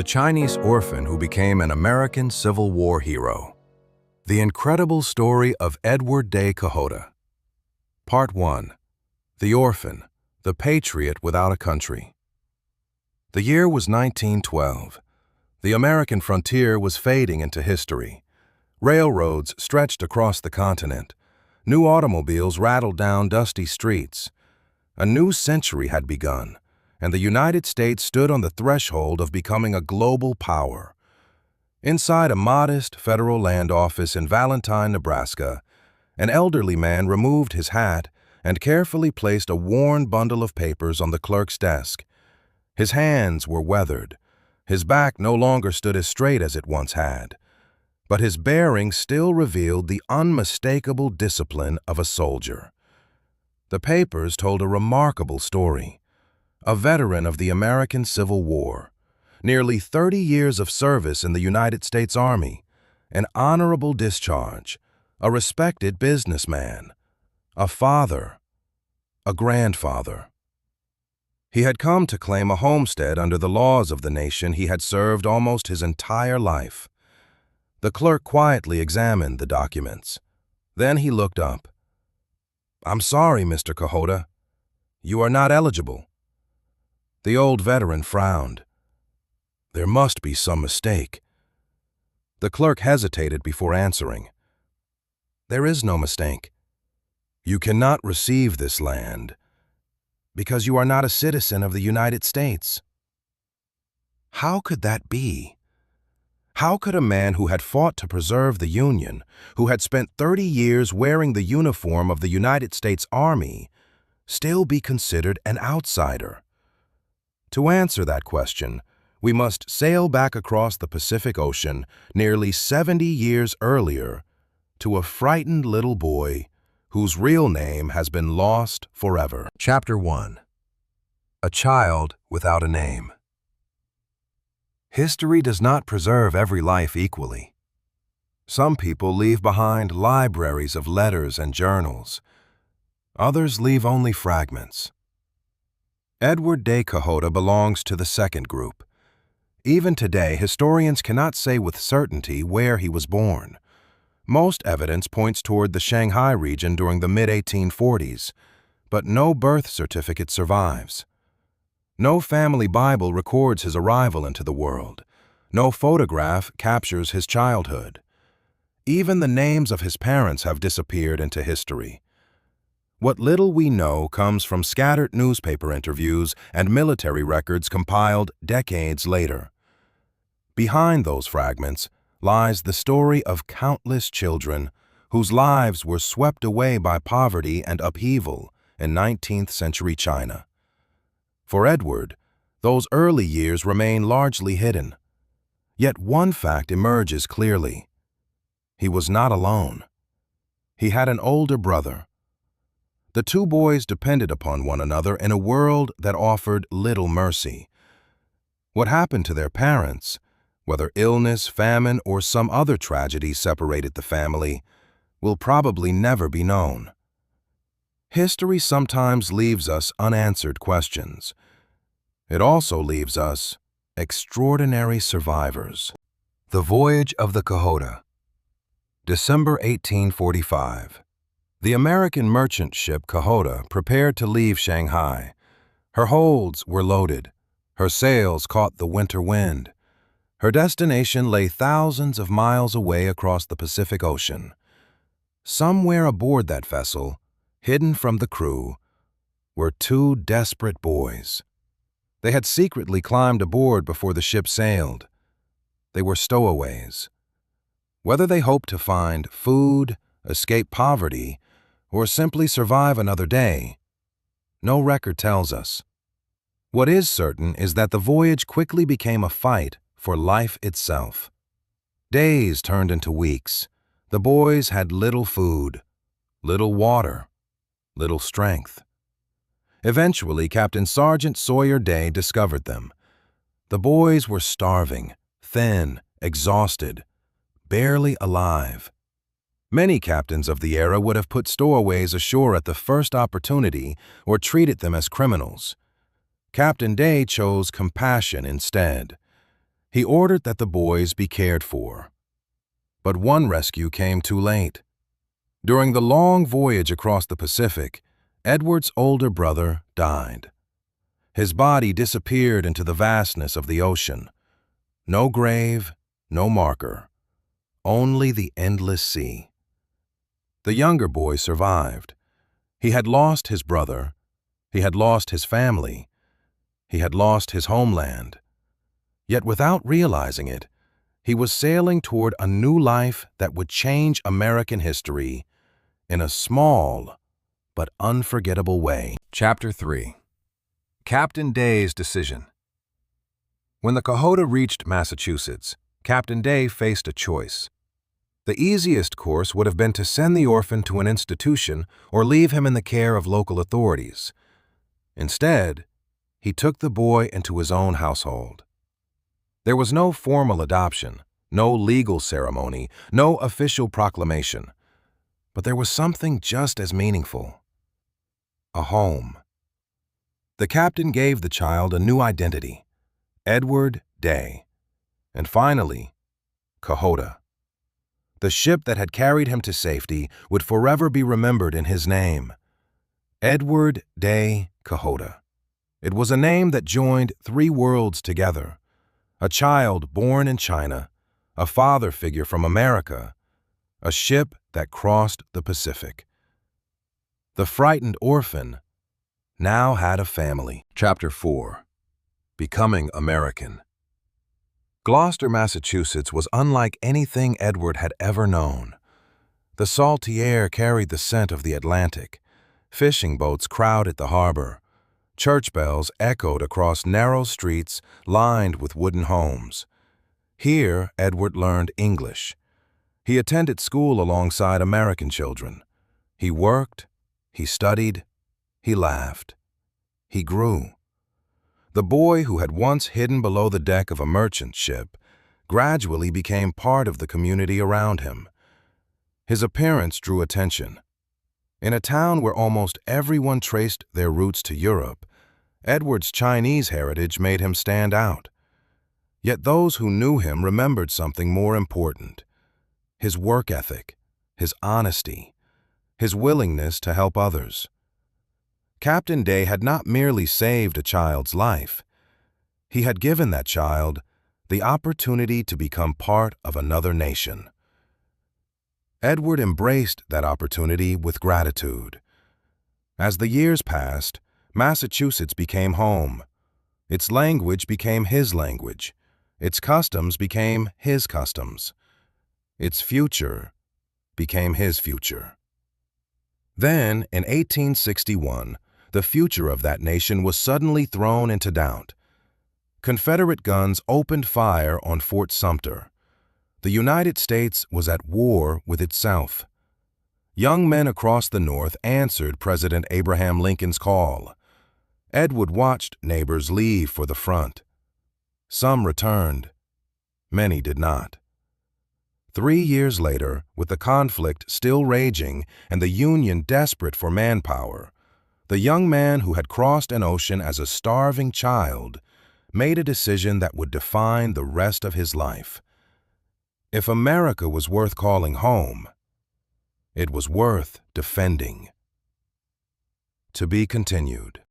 the Chinese orphan who became an American Civil War hero. The incredible story of Edward de Cohota. Part 1. The Orphan, the Patriot Without a Country. The year was 1912. The American frontier was fading into history. Railroads stretched across the continent. New automobiles rattled down dusty streets. A new century had begun, and the United States stood on the threshold of becoming a global power. Inside a modest federal land office in Valentine, Nebraska, an elderly man removed his hat and carefully placed a worn bundle of papers on the clerk's desk. His hands were weathered. His back no longer stood as straight as it once had, but his bearing still revealed the unmistakable discipline of a soldier. The papers told a remarkable story. A veteran of the American Civil War, nearly 30 years of service in the United States Army, an honorable discharge, a respected businessman, a father, a grandfather. He had come to claim a homestead under the laws of the nation he had served almost his entire life. The clerk quietly examined the documents. Then he looked up. "I'm sorry, Mr. Cohota. You are not eligible." The old veteran frowned. There must be some mistake. The clerk hesitated before answering. There is no mistake. You cannot receive this land because you are not a citizen of the United States. How could that be? How could a man who had fought to preserve the Union, who had spent 30 years wearing the uniform of the United States Army, still be considered an outsider? To answer that question, we must sail back across the Pacific Ocean nearly 70 years earlier to a frightened little boy whose real name has been lost forever. Chapter 1. A Child Without a Name. History does not preserve every life equally. Some people leave behind libraries of letters and journals. Others leave only fragments. Edward de Cohota belongs to the second group. Even today, historians cannot say with certainty where he was born. Most evidence points toward the Shanghai region during the mid-1840s, but no birth certificate survives. No family Bible records his arrival into the world. No photograph captures his childhood. Even the names of his parents have disappeared into history. What little we know comes from scattered newspaper interviews and military records compiled decades later. Behind those fragments lies the story of countless children whose lives were swept away by poverty and upheaval in 19th century China. For Edward, those early years remain largely hidden. Yet one fact emerges clearly. He was not alone. He had an older brother. The two boys depended upon one another in a world that offered little mercy. What happened to their parents, whether illness, famine, or some other tragedy separated the family, will probably never be known. History sometimes leaves us unanswered questions. It also leaves us extraordinary survivors. The Voyage of the Cohota. December 1845. The American merchant ship Cohota prepared to leave Shanghai. Her holds were loaded. Her sails caught the winter wind. Her destination lay thousands of miles away across the Pacific Ocean. Somewhere aboard that vessel, hidden from the crew, were two desperate boys. They had secretly climbed aboard before the ship sailed. They were stowaways. Whether they hoped to find food, escape poverty, or simply survive another day, no record tells us. What is certain is that the voyage quickly became a fight for life itself. Days turned into weeks. The boys had little food, little water, little strength. Eventually, Captain Sergeant Sawyer Day discovered them. The boys were starving, thin, exhausted, barely alive. Many captains of the era would have put stowaways ashore at the first opportunity or treated them as criminals. Captain Day chose compassion instead. He ordered that the boys be cared for. But one rescue came too late. During the long voyage across the Pacific, Edward's older brother died. His body disappeared into the vastness of the ocean. No grave, no marker, only the endless sea. The younger boy survived. He had lost his brother. He had lost his family. He had lost his homeland. Yet without realizing it, he was sailing toward a new life that would change American history in a small but unforgettable way. Chapter 3. Captain Day's Decision. When the Cohota reached Massachusetts, Captain Day faced a choice. The easiest course would have been to send the orphan to an institution or leave him in the care of local authorities. Instead, he took the boy into his own household. There was no formal adoption, no legal ceremony, no official proclamation. But there was something just as meaningful: a home. The captain gave the child a new identity: Edward Day. And finally, Cohota. The ship that had carried him to safety would forever be remembered in his name: Edward Day Cohota. It was a name that joined three worlds together: a child born in China, a father figure from America, a ship that crossed the Pacific. The frightened orphan now had a family. Chapter 4. Becoming American. Gloucester, Massachusetts was unlike anything Edward had ever known. The salty air carried the scent of the Atlantic. Fishing boats crowded the harbor. Church bells echoed across narrow streets lined with wooden homes. Here, Edward learned English. He attended school alongside American children. He worked, he studied, he laughed. He grew. The boy who had once hidden below the deck of a merchant ship gradually became part of the community around him. His appearance drew attention. In a town where almost everyone traced their roots to Europe, Edward's Chinese heritage made him stand out. Yet those who knew him remembered something more important: his work ethic, his honesty, his willingness to help others. Captain Day had not merely saved a child's life. He had given that child the opportunity to become part of another nation. Edward embraced that opportunity with gratitude. As the years passed, Massachusetts became home. Its language became his language. Its customs became his customs. Its future became his future. Then, in 1861, the future of that nation was suddenly thrown into doubt. Confederate guns opened fire on Fort Sumter. The United States was at war with itself. Young men across the North answered President Abraham Lincoln's call. Edward watched neighbors leave for the front. Some returned. Many did not. 3 years later, with the conflict still raging and the Union desperate for manpower, the young man who had crossed an ocean as a starving child made a decision that would define the rest of his life. If America was worth calling home, it was worth defending. To be continued.